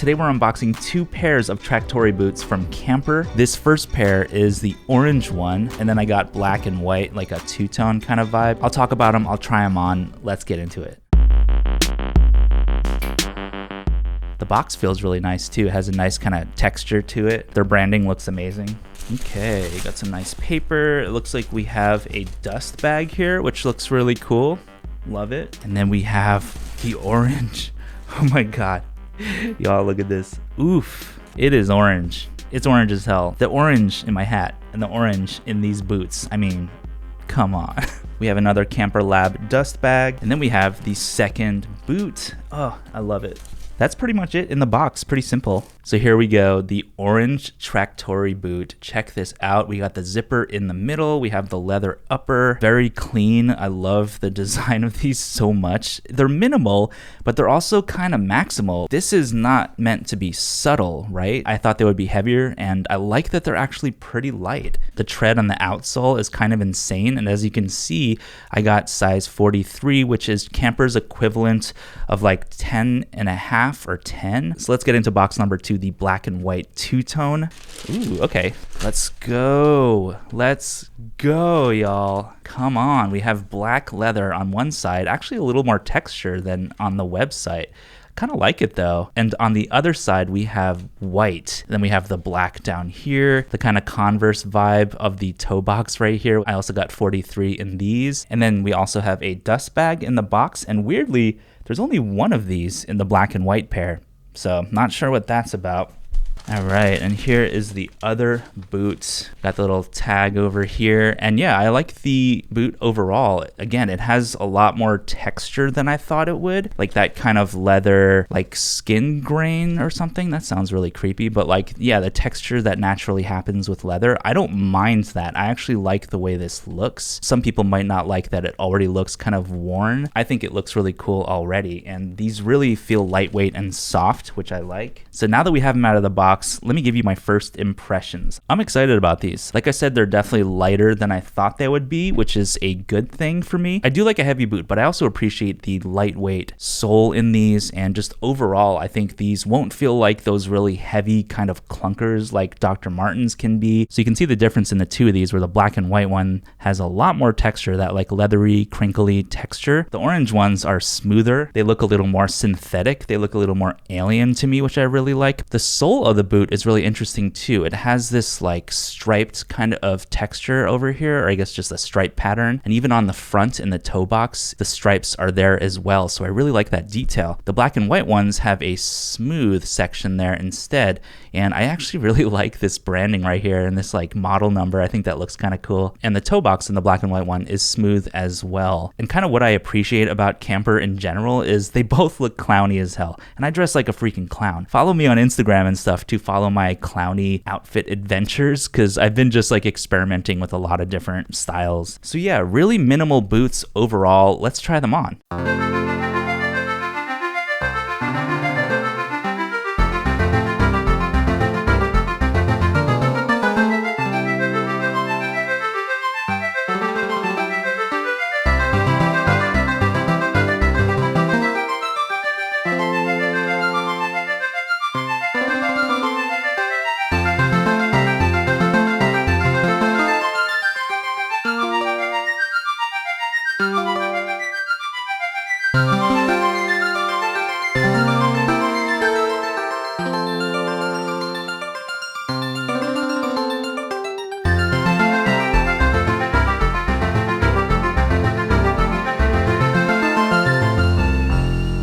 Today we're unboxing 2 pairs of Traktori boots from Camper. This first pair is the orange one, and then I got black and white, like a two-tone kind of vibe. I'll talk about them, I'll try them on, let's get into it. The box feels really nice too. It has a nice kind of texture to it. Their branding looks amazing. Okay, got some nice paper. It looks like we have a dust bag here, which looks really cool. Love it. And then we have the orange. Oh my God. Y'all look at this. Oof. It is orange. It's orange as hell. The orange in my hat and the orange in these boots. I mean, come on. We have another Camperlab dust bag. And then we have the second boot. Oh, I love it. That's pretty much it in the box. Pretty simple. So here we go, the orange Traktori boot. Check this out. We got the zipper in the middle. We have the leather upper. Very clean. I love the design of these so much. They're minimal, but they're also kind of maximal. This is not meant to be subtle, right? I thought they would be heavier, and I like that they're actually pretty light. The tread on the outsole is kind of insane, and as you can see, I got size 43, which is Camper's equivalent of like 10 and a half or 10. So let's get into box number 2, the black and white two-tone. Ooh, okay. Let's go. Let's go, y'all. Come on. We have black leather on one side, actually a little more texture than on the website. Kind of like it though. And on the other side, we have white. Then we have the black down here, the kind of converse vibe of the toe box right here. I also got 43 in these. And then we also have a dust bag in the box. And weirdly, there's only one of these in the black and white pair. So not sure what that's about. All right, and here is the other boot. Got the little tag over here. And yeah, I like the boot overall. Again, it has a lot more texture than I thought it would. Like that kind of leather, like skin grain or something. That sounds really creepy, but like, yeah, the texture that naturally happens with leather, I don't mind that. I actually like the way this looks. Some people might not like that it already looks kind of worn. I think it looks really cool already. And these really feel lightweight and soft, which I like. So now that we have them out of the box, let me give you my first impressions. I'm excited about these. Like I said, they're definitely lighter than I thought they would be, which is a good thing for me. I do like a heavy boot, but I also appreciate the lightweight sole in these, and just overall, I think these won't feel like those really heavy kind of clunkers like Dr. Martens can be. So you can see the difference in the two of these, where the black and white one has a lot more texture, that like leathery, crinkly texture. The orange ones are smoother. They look a little more synthetic. They look a little more alien to me, which I really like. The sole of the boot is really interesting too. It has this like striped kind of texture over here, or I guess just a stripe pattern. And even on the front in the toe box, the stripes are there as well. So I really like that detail. The black and white ones have a smooth section there instead. And I actually really like this branding right here and this like model number. I think that looks kind of cool. And the toe box in the black and white one is smooth as well. And kind of what I appreciate about Camper in general is they both look clowny as hell. And I dress like a freaking clown. Follow me on Instagram and stuff to follow my clowny outfit adventures, because I've been just like experimenting with a lot of different styles. So yeah, really minimal boots overall. Let's try them on.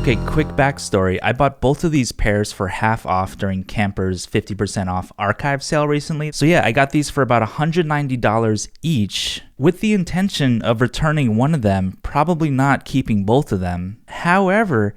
Okay, quick backstory. I bought both of these pairs for half off during Camper's 50% off archive sale recently. So yeah, I got these for about $190 each, with the intention of returning one of them, probably not keeping both of them. However,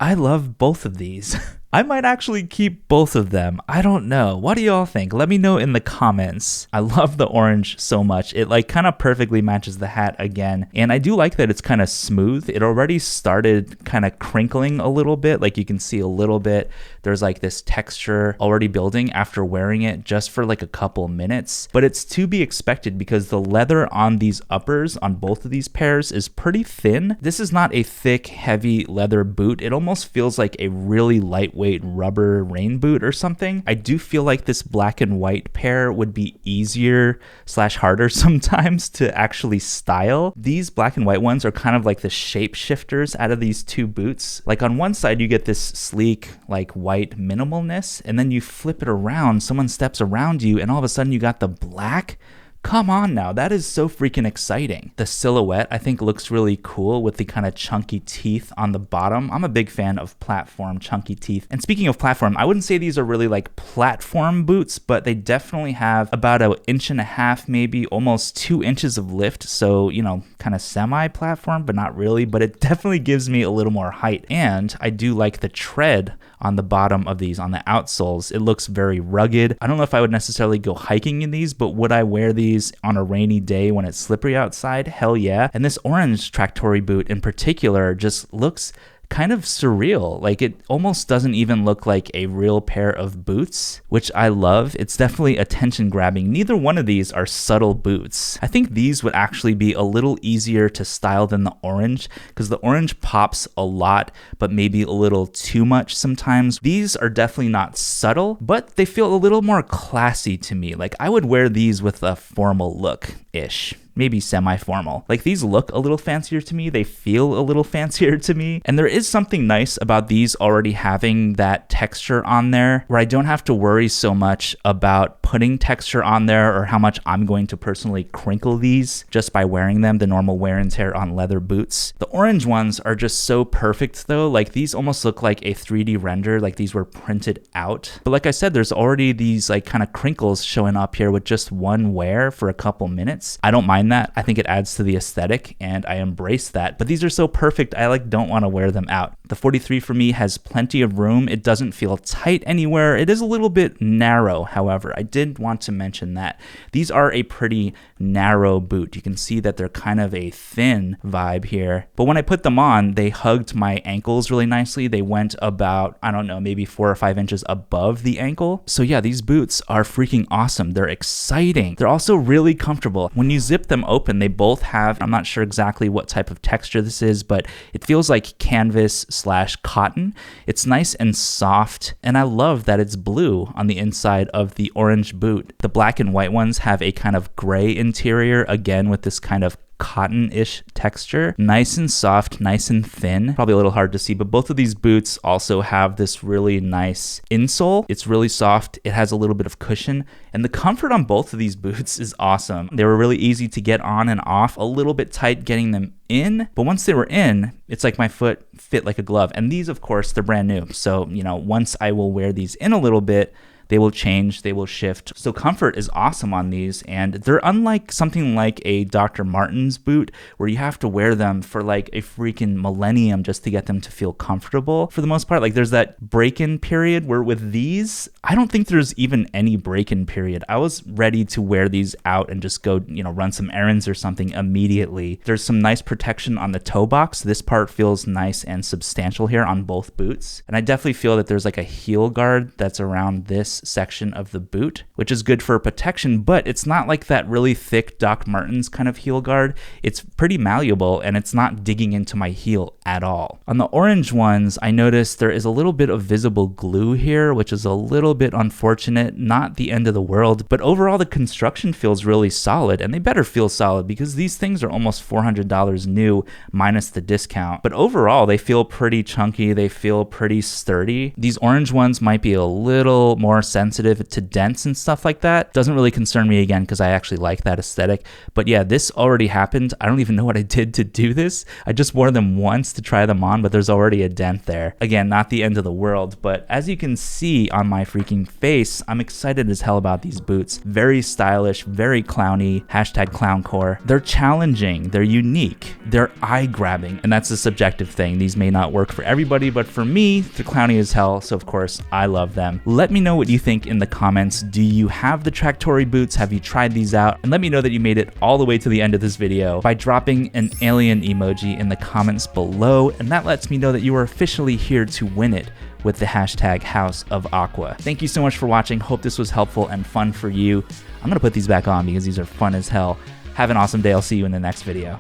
I love both of these. I might actually keep both of them. I don't know. What do y'all think? Let me know in the comments. I love the orange so much. It like kind of perfectly matches the hat again. And I do like that it's kind of smooth. It already started kind of crinkling a little bit. Like you can see a little bit. There's like this texture already building after wearing it just for like a couple minutes. But it's to be expected because the leather on these uppers on both of these pairs is pretty thin. This is not a thick, heavy leather boot. It almost feels like a really lightweight lightweight rubber rain boot or something. I do feel like this black and white pair would be easier / harder sometimes to actually style. These black and white ones are kind of like the shapeshifters out of these two boots. Like on one side you get this sleek like white minimalness, and then you flip it around, someone steps around you and all of a sudden you got the black. Come on now, that is so freaking exciting. The silhouette I think looks really cool with the kind of chunky teeth on the bottom. I'm a big fan of platform chunky teeth. And speaking of platform, I wouldn't say these are really like platform boots, but they definitely have about 1.5 inches, maybe almost 2 inches of lift. So, you know, kind of semi-platform, but not really, but it definitely gives me a little more height. And I do like the tread on the bottom of these, on the outsoles. It looks very rugged. I don't know if I would necessarily go hiking in these, but would I wear these on a rainy day when it's slippery outside? Hell yeah. And this orange Traktori boot in particular just looks kind of surreal. Like it almost doesn't even look like a real pair of boots, which I love. It's definitely attention grabbing. Neither one of these are subtle boots. I think these would actually be a little easier to style than the orange, because the orange pops a lot, but maybe a little too much sometimes. These are definitely not subtle, but they feel a little more classy to me. Like I would wear these with a formal look-ish. Maybe semi-formal. Like these look a little fancier to me. They feel a little fancier to me. And there is something nice about these already having that texture on there where I don't have to worry so much about putting texture on there or how much I'm going to personally crinkle these just by wearing them, the normal wear and tear on leather boots. The orange ones are just so perfect though. Like these almost look like a 3D render, like these were printed out. But like I said, there's already these like kind of crinkles showing up here with just one wear for a couple minutes. I don't mind that. I think it adds to the aesthetic and I embrace that, but these are so perfect I like don't want to wear them out. The 43 for me has plenty of room. It doesn't feel tight anywhere. It is a little bit narrow, however. I did want to mention that. These are a pretty narrow boot. You can see that they're kind of a thin vibe here, but when I put them on, they hugged my ankles really nicely. They went about, I don't know, maybe 4 or 5 inches above the ankle. So yeah, these boots are freaking awesome. They're exciting. They're also really comfortable. When you zip them open, they both have, I'm not sure exactly what type of texture this is, but it feels like canvas / cotton. It's nice and soft, and I love that it's blue on the inside of the orange boot. The black and white ones have a kind of gray interior, again with this kind of cotton-ish texture. Nice and soft, nice and thin. Probably a little hard to see, but both of these boots also have this really nice insole. It's really soft. It has a little bit of cushion, and the comfort on both of these boots is awesome. They were really easy to get on and off, a little bit tight getting them in, but once they were in, it's like my foot fit like a glove. And these, of course, they're brand new. So, you know, once I will wear these in a little bit, they will change, they will shift. So comfort is awesome on these, and they're unlike something like a Dr. Martens boot where you have to wear them for like a freaking millennium just to get them to feel comfortable. For the most part, like there's that break-in period where with these, I don't think there's even any break-in period. I was ready to wear these out and just go, you know, run some errands or something immediately. There's some nice protection on the toe box. This part feels nice and substantial here on both boots. And I definitely feel that there's like a heel guard that's around this section of the boot, which is good for protection, but it's not like that really thick Doc Martens kind of heel guard. It's pretty malleable and it's not digging into my heel at all. On the orange ones, I noticed there is a little bit of visible glue here, which is a little bit unfortunate, not the end of the world, but overall the construction feels really solid, and they better feel solid because these things are almost $400 new minus the discount. But overall, they feel pretty chunky. They feel pretty sturdy. These orange ones might be a little more sensitive to dents and stuff like that. Doesn't really concern me again because I actually like that aesthetic. But yeah, this already happened. I don't even know what I did to do this. I just wore them once to try them on, but there's already a dent there. Again, not the end of the world, but as you can see on my freaking face, I'm excited as hell about these boots. Very stylish, very clowny, #clowncore. They're challenging, they're unique, they're eye-grabbing, and that's a subjective thing. These may not work for everybody, but for me, they're clowny as hell, so of course, I love them. Let me know what you think in the comments. Do you have the Traktori boots? Have you tried these out? And let me know that you made it all the way to the end of this video by dropping an alien emoji in the comments below, and that lets me know that you are officially here to win it with the #House of Aqua. Thank you so much for watching. Hope this was helpful and fun for you. I'm gonna put these back on because these are fun as hell. Have an awesome day. I'll see you in the next video.